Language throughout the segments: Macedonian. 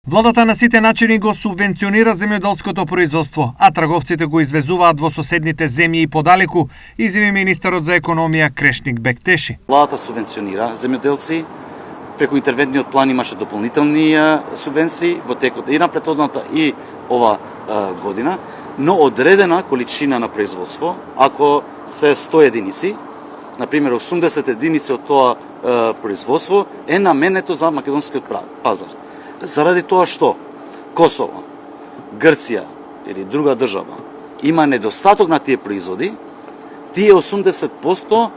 Владата на сите начини го субвенционира земјоделското производство, а трговците го извезуваат во соседните земји и подалеку, изјави министерот за економија Крешник Бектеши. Владата субвенционира земјоделци, преку интервентниот план имаше дополнителни субвенции во текот и на претходната и ова година, но одредена количина на производство, ако се 100 единици, например 80 единици од тоа производство е наменето за македонскиот пазар. Заради тоа што Косово, Грција или друга држава има недостаток на тие производи, тие 80%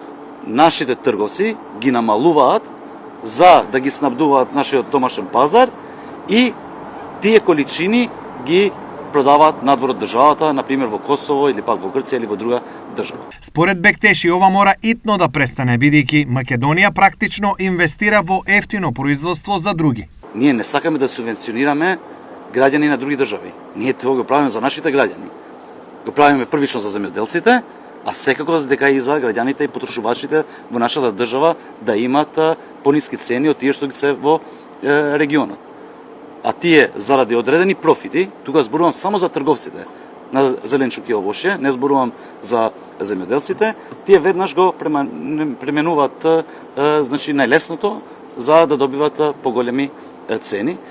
нашите трговци ги намалуваат за да ги снабдуваат нашиот домашен пазар и тие количини ги продаваат надвор од државата, например во Косово или пак во Грција или во друга држава. Според Бектеши, ова мора итно да престане, бидејќи Македонија практично инвестира во ефтино производство за други. Ние не сакаме да субвенционираме граѓани на други држави. Ние тоа го правиме за нашите граѓани. Го правиме првично за земјоделците, а секако дека и за граѓаните и потрошувачите во нашата држава да имаат пониски цени од тие што ги се во регионот. А тие заради одредени профити, тука зборувам само за трговците на зеленчуки и овошје, не зборувам за земјоделците, тие веднаш го пременуваат значи најлесното за да добиват поголеми цени.